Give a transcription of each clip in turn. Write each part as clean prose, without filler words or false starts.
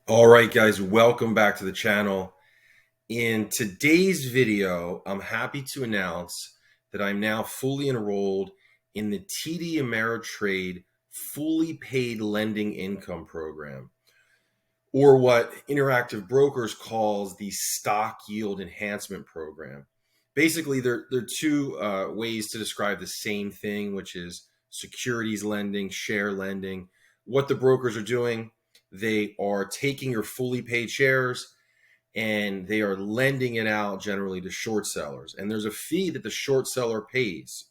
All right, guys, welcome back to the channel. In today's video, I'm happy to announce that I'm now fully enrolled in the TD Ameritrade fully paid lending income program, or what Interactive Brokers calls the stock yield enhancement program. Basically, there are two ways to describe the same thing, which is securities lending, share lending. What the brokers are doing, they are taking your fully paid shares and they are lending it out generally to short sellers. And there's a fee that the short seller pays.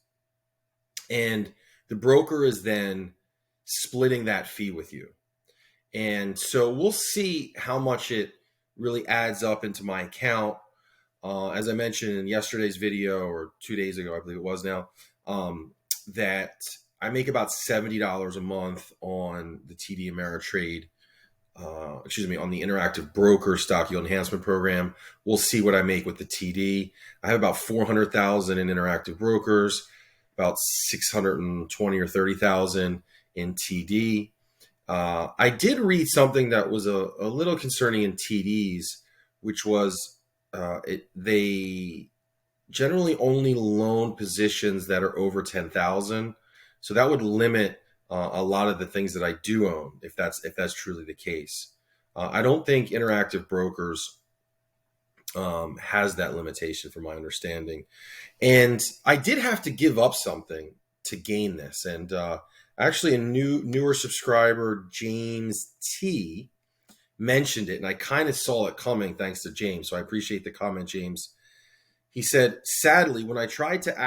And the broker is then splitting that fee with you. And so we'll see how much it really adds up into my account. As I mentioned in yesterday's video, or 2 days ago, I believe it was now, that I make about $70 a month on the TD Ameritrade, on the Interactive Broker Stock Yield Enhancement Program. We'll see what I make with the TD. I have about 400,000 in Interactive Brokers, about 620 or 30,000 in TD. I did read something that was a little concerning in TDs, which was they generally only loan positions that are over 10,000. So that would limit a lot of the things that I do own, if that's truly the case. I don't think Interactive Brokers has that limitation, from my understanding. And I did have to give up something to gain this. And actually, a newer subscriber, James T, mentioned it, and I kind of saw it coming thanks to James. So I appreciate the comment, James. He said, sadly, when I tried to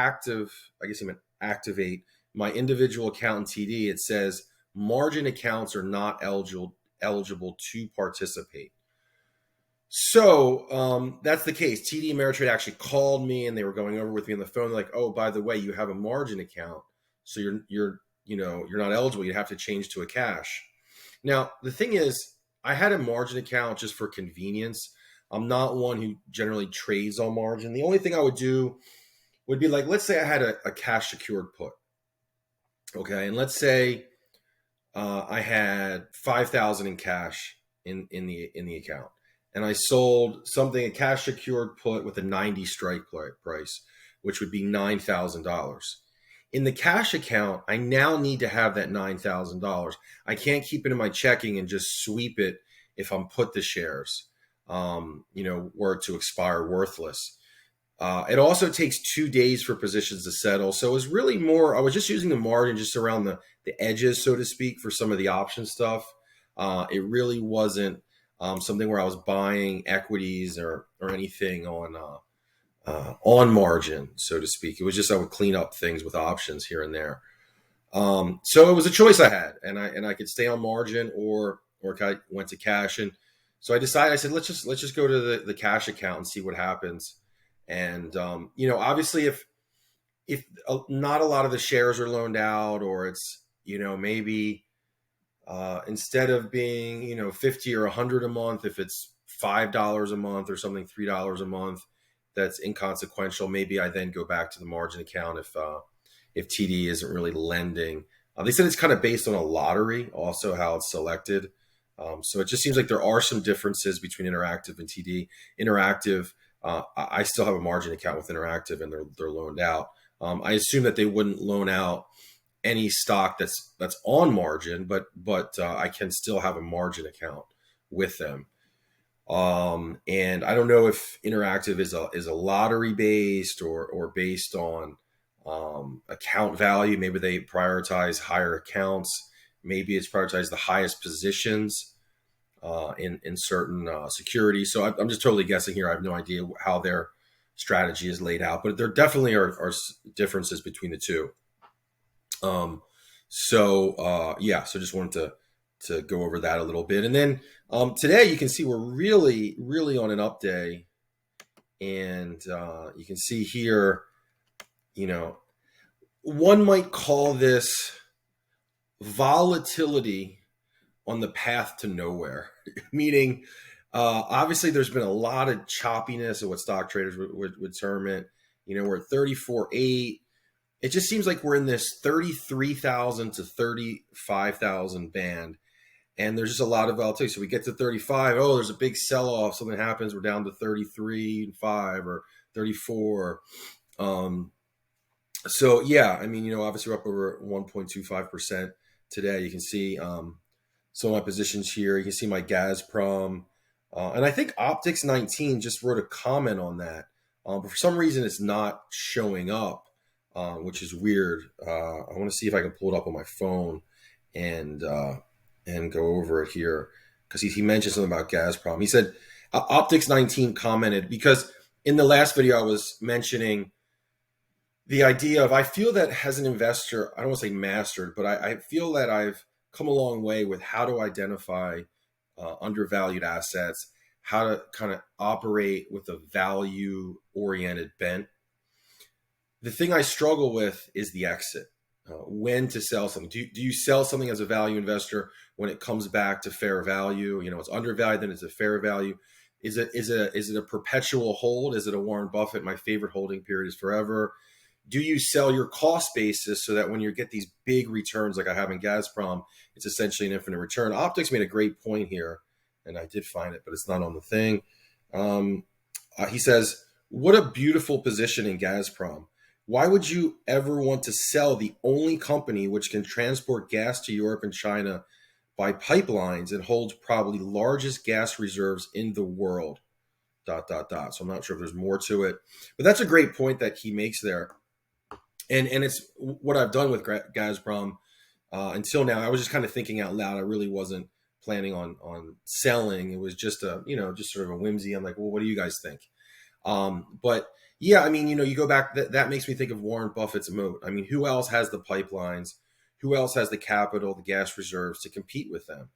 activate my individual account in TD, it says margin accounts are not eligible to participate. So that's the case. TD Ameritrade actually called me and they were going over with me on the phone, like, oh, by the way, you have a margin account, so you're not eligible. You have to change to a cash. Now the thing is, I had a margin account just for convenience. I'm not one who generally trades on margin. The only thing I would do would be, like, let's say I had a cash secured put, okay, and let's say I had 5,000 in cash in the account, and I sold something, a cash secured put with a 90 strike price, which would be $9,000. In the cash account, I now need to have that $9,000. I can't keep it in my checking and just sweep it if I'm put the shares, were to expire worthless. It also takes 2 days for positions to settle. So it was really more, I was just using the margin just around the edges, so to speak, for some of the option stuff. It really wasn't something where I was buying equities or anything on margin, so to speak. It was just I would clean up things with options here and there. So it was a choice I had, and I could stay on margin or I went to cash. And so I decided, I said, let's just go to the cash account and see what happens. And obviously, if not a lot of the shares are loaned out, or it's maybe instead of being 50 or 100 a month, if it's $5 a month or something, $3 a month, that's inconsequential. Maybe I then go back to the margin account if TD isn't really lending. They said it's kind of based on a lottery, also how it's selected. So it just seems like there are some differences between Interactive and TD. Interactive, I still have a margin account with Interactive, and they're loaned out. I assume that they wouldn't loan out any stock that's on margin, but I can still have a margin account with them. And I don't know if Interactive is a lottery based or based on account value. Maybe they prioritize higher accounts. Maybe it's prioritized the highest positions in certain securities. So I'm just totally guessing here. I have no idea how their strategy is laid out, but there definitely are differences between the two. So just wanted to go over that a little bit. And then today you can see we're really, really on an up day. And you can see here, one might call this volatility on the path to nowhere, meaning obviously there's been a lot of choppiness of what stock traders would term it. We're at 34.8. It just seems like we're in this 33,000 to 35,000 band. and there's just a lot of volatility. So we get to 35. Oh, there's a big sell-off. Something happens. We're down to 33.5 or 34. So yeah, I mean, obviously we're up over 1.25% today. You can see some of my positions here. You can see my Gazprom, and I think Optics 19 just wrote a comment on that, but for some reason it's not showing up, which is weird. I want to see if I can pull it up on my phone and go over it here, because he mentioned something about Gazprom. He said Optics 19 commented, because in the last video I was mentioning the idea of, I feel that as an investor, I don't want to say mastered, but I feel that I've come a long way with how to identify undervalued assets, how to kind of operate with a value oriented bent. The thing I struggle with is the exit. When to sell something. Do you sell something as a value investor when it comes back to fair value? It's undervalued, then it's a fair value. Is it a perpetual hold? Is it a Warren Buffett, my favorite holding period is forever? Do you sell your cost basis so that when you get these big returns like I have in Gazprom, it's essentially an infinite return? Optics made a great point here, and I did find it, but it's not on the thing. He says, what a beautiful position in Gazprom. Why would you ever want to sell the only company which can transport gas to Europe and China by pipelines and holds probably largest gas reserves in the world? ... So I'm not sure if there's more to it, but that's a great point that he makes there. And it's what I've done with Gazprom until now. I was just kind of thinking out loud. I really wasn't planning on selling. It was just just sort of a whimsy. I'm like, well, what do you guys think? But yeah, I mean, you go back, that makes me think of Warren Buffett's moat. I mean, who else has the pipelines? Who else has the capital, the gas reserves to compete with them?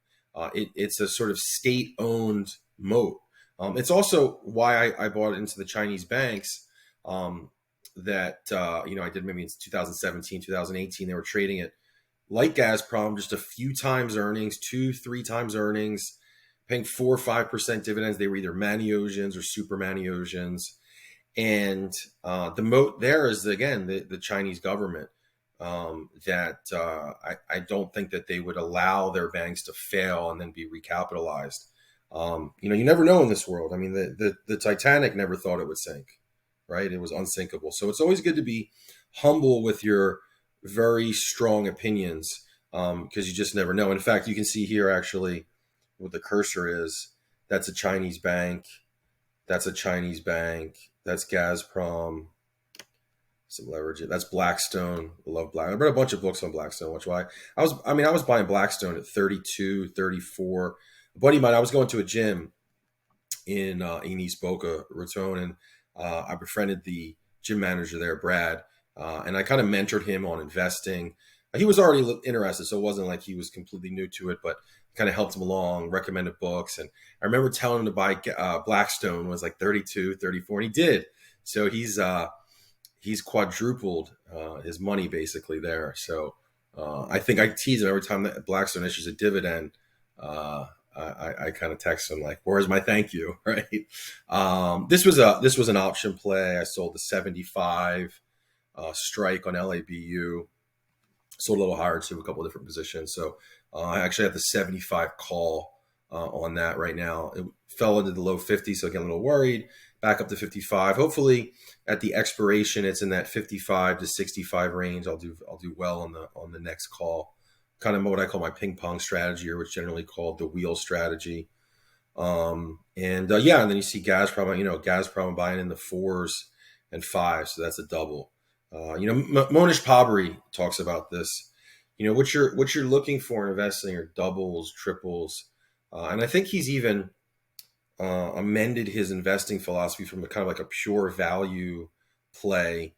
It's a sort of state-owned moat. It's also why I bought into the Chinese banks that, I did maybe in 2017, 2018. They were trading it like Gazprom, just a few times earnings, 2-3 times earnings, paying 4 or 5% dividends. They were either Maneosians or super Maneosians. And the moat there is, again, the Chinese government, that I don't think that they would allow their banks to fail and then be recapitalized. You never know in this world. I mean, the Titanic never thought it would sink, right? It was unsinkable. So it's always good to be humble with your very strong opinions, because you just never know. In fact, you can see here actually what the cursor is. That's a Chinese bank. That's a Chinese bank. That's Gazprom. Some leverage. That's Blackstone. I love Black. I read a bunch of books on Blackstone, which why I was buying Blackstone at 32, 34. A buddy of mine, I was going to a gym in East Boca Raton, and I befriended the gym manager there, Brad, and I kind of mentored him on investing. He was already interested, so it wasn't like he was completely new to it, but kind of helped him along, recommended books. And I remember telling him to buy Blackstone was like 32, 34, and he did. So he's quadrupled his money basically there. So I think I tease him every time that Blackstone issues a dividend. I kind of text him like, "Where's my thank you?" Right? This was an option play. I sold the 75 strike on LABU. Sold a little higher too, a couple of different positions. So I actually have the 75 call on that right now. It fell into the low 50s, so I get a little worried. Back up to 55. Hopefully, at the expiration, it's in that 55 to 65 range. I'll do well on the next call. Kind of what I call my ping pong strategy, or what's generally called the wheel strategy. And then you see Gazprom. Gazprom buying in the 4s and 5s, so that's a double. Monish Pabri talks about this. What you're looking for in investing are doubles, triples, and I think he's even amended his investing philosophy from a kind of like a pure value play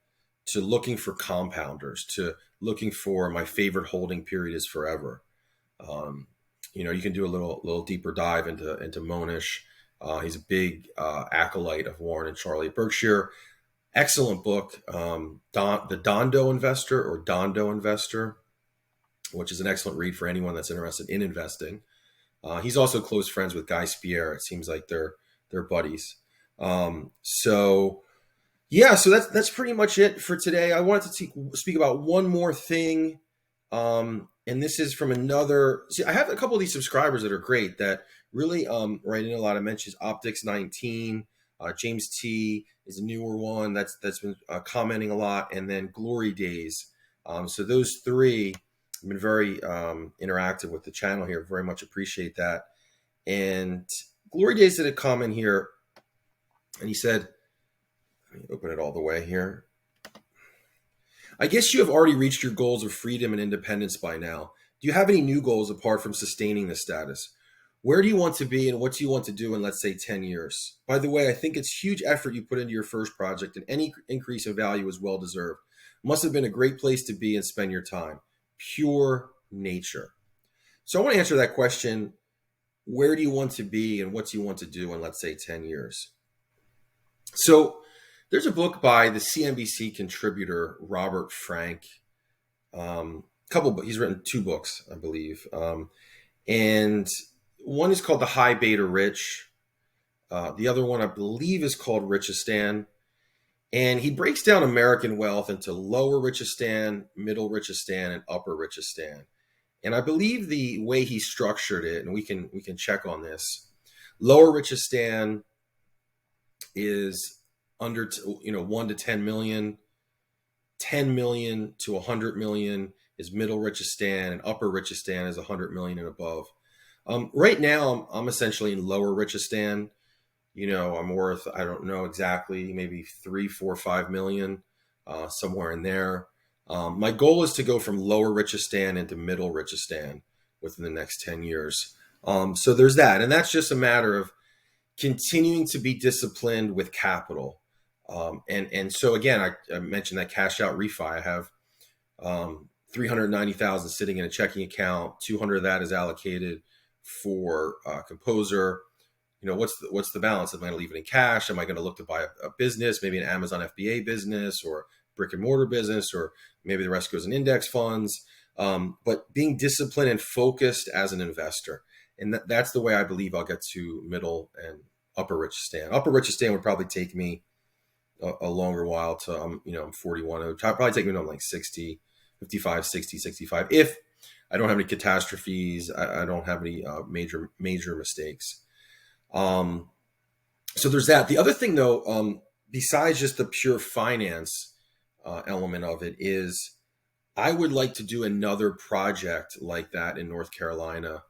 to looking for compounders, to looking for my favorite holding period is forever. You can do a little deeper dive into Monish. He's a big acolyte of Warren and Charlie at Berkshire. Excellent book, The Dondo Investor, which is an excellent read for anyone that's interested in investing. He's also close friends with Guy Spier. It seems like they're buddies. So that's pretty much it for today. I wanted to speak about one more thing, and and this is from another. See, I have a couple of these subscribers that are great that really write in a lot of mentions. Optics 19, James T is a newer one that's been commenting a lot, and then Glory Days. So those three have been very interactive with the channel here. Very much appreciate that. And Glory Days did a comment here, and he said, let me open it all the way here. I guess you have already reached your goals of freedom and independence by now. Do you have any new goals apart from sustaining this status? Where do you want to be and what do you want to do in, let's say, 10 years? By the way, I think it's huge effort you put into your first project, and any increase in value is well deserved. Must have been a great place to be and spend your time. Pure nature. So I want to answer that question. Where do you want to be and what do you want to do in, let's say, 10 years? So there's a book by the CNBC contributor, Robert Frank. He's written 2 books, I believe. And one is called The High Beta Rich. The other one, I believe, is called Richistan. And he breaks down American wealth into lower Richistan, middle Richistan, and upper Richistan. And I believe the way he structured it, and we can check on this, lower Richistan is under 1 to 10 million, 10 million to 100 million is middle Richistan, and upper Richistan is 100 million and above. Right now, I'm essentially in lower Richistan. I'm worth, I don't know exactly, maybe 3, 4, 5 million, somewhere in there. My goal is to go from lower Richistan into middle Richistan within the next 10 years. So there's that. And that's just a matter of continuing to be disciplined with capital. And so again, I mentioned that cash out refi. I have 390,000 sitting in a checking account. 200 of that is allocated for Composer. What's the balance? Am I going to leave it in cash? Am I going to look to buy a business, maybe an Amazon FBA business or brick and mortar business, or maybe the rest goes in index funds? But being disciplined and focused as an investor, and that's the way I believe I'll get to middle and upper Richistan. Upper Richistan would probably take me a longer while to, I'm 41. It would probably take me to like 60, 55, 60, 65. If I don't have any catastrophes, I don't have any major mistakes. So there's that. The other thing though, besides just the pure finance element of it, is I would like to do another project like that in North Carolina.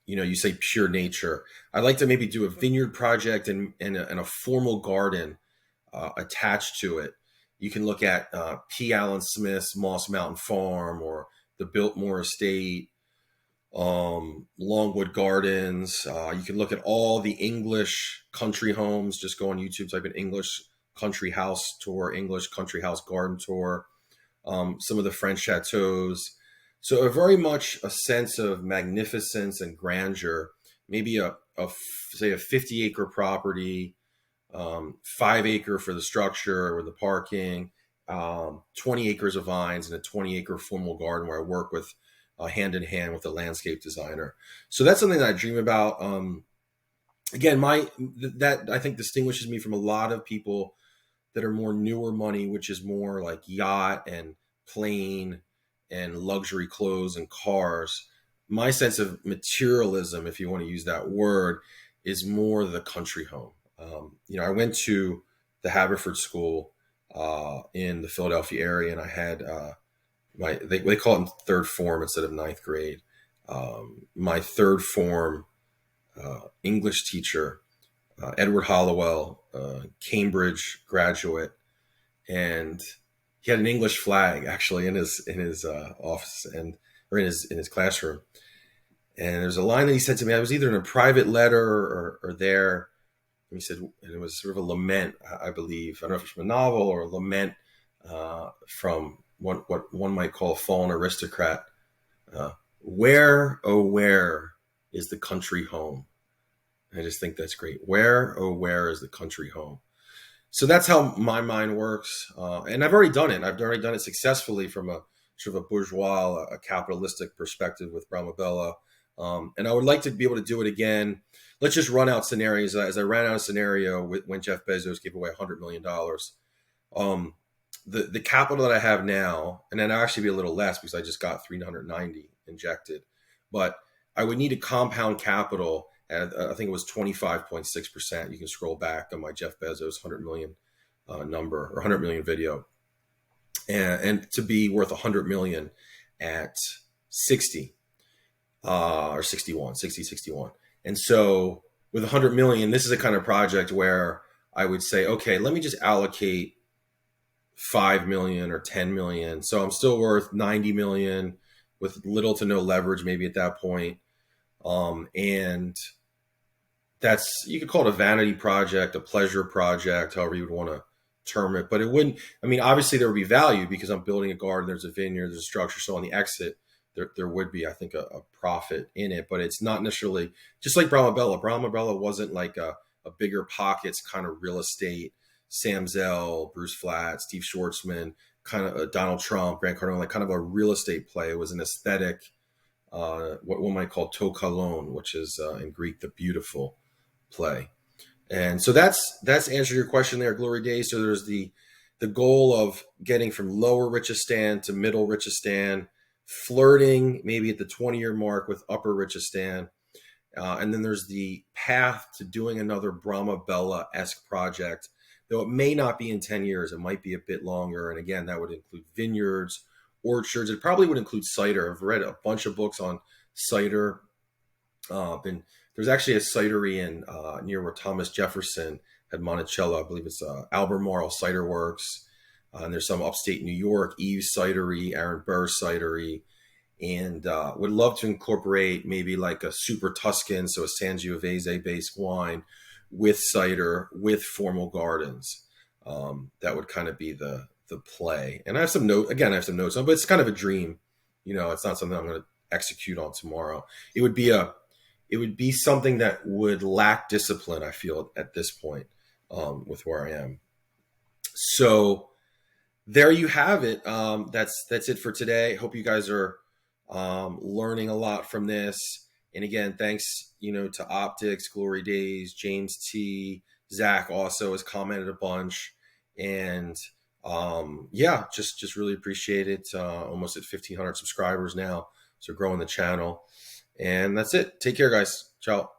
You say pure nature. I'd like to maybe do a vineyard project and a formal garden attached to it. You can look at P. Allen Smith's Moss Mountain Farm or the Biltmore Estate, Longwood Gardens. You can look at all the English country homes. Just go on YouTube, type in English country house tour, English country house garden tour, some of the French chateaus. So very much a sense of magnificence and grandeur, maybe say a 50-acre property, 5 acre for the structure or the parking, 20 acres of vines and a 20-acre formal garden where I work with hand in hand with a landscape designer. So that's something that I dream about. Again, that I think distinguishes me from a lot of people that are more newer money, which is more like yacht and plane and luxury clothes and cars. My sense of materialism, if you want to use that word, is more the country home. I went to the Haverford School in the Philadelphia area, and I had they call it third form instead of ninth grade. My third form English teacher, Edward Hollowell, Cambridge graduate, and he had an English flag actually in his office or in his classroom. And there's a line that he said to me. I was either in a private letter or there. And he said, and it was sort of a lament, I believe. I don't know if it's from a novel or a lament from what one might call a fallen aristocrat. Where, oh, where is the country home? I just think that's great. Where, oh, where is the country home? So that's how my mind works. And I've already done it. I've already done it successfully from a sort of a bourgeois, a capitalistic perspective with Brahma Bella. And I would like to be able to do it again. Let's just run out scenarios. As I ran out a scenario when Jeff Bezos gave away $100 million. the capital that I have now, and then I'll actually be a little less because I just got 390 injected, but I would need a compound capital at I think it was 25.6%. You can scroll back on my Jeff Bezos 100 million number or 100 million video, and to be worth 100 million at 60 or 61, 60, 61. And so with 100 million, this is a kind of project where I would say, okay, let me just allocate 5 million or 10 million. So I'm still worth 90 million with little to no leverage, maybe at that point. And that's, you could call it a vanity project, a pleasure project, however you would want to term it. But it wouldn't, I mean, obviously there would be value because I'm building a garden, there's a vineyard, there's a structure. So on the exit, there would be, I think, a profit in it, but it's not necessarily just like Brahma Bella. Brahma Bella wasn't like a bigger pockets kind of real estate. Sam Zell, Bruce Flatt, Steve Schwartzman, kind of Donald Trump, Grant Cardone, like kind of a real estate play. It was an aesthetic, what one might call to kalon, which is in Greek, the beautiful play. And so that's answered your question there, Glory Days. So there's the goal of getting from lower Richistan to middle Richistan, flirting maybe at the 20-year mark with upper Richistan. And then there's the path to doing another Brahma Bella-esque project, though it may not be in 10 years. It might be a bit longer. And again, that would include vineyards, orchards. It probably would include cider. I've read a bunch of books on cider. There's actually a cidery in near where Thomas Jefferson had Monticello. I believe it's Albemarle Cider Works. And there's some upstate New York, Eve's Cidery, Aaron Burr's Cidery. And would love to incorporate maybe like a super Tuscan, so a Sangiovese-based wine with cider, with formal gardens. That would kind of be the play. And I have some notes on, but it's kind of a dream. You know, it's not something I'm going to execute on tomorrow. It would be something that would lack discipline, I feel, at this point, with where I am. So there you have it. That's it for today. Hope you guys are learning a lot from this. And again, thanks, to Optics, Glory Days, James T, Zach also has commented a bunch. And just really appreciate it. Almost at 1,500 subscribers now. So growing the channel. And that's it. Take care, guys. Ciao.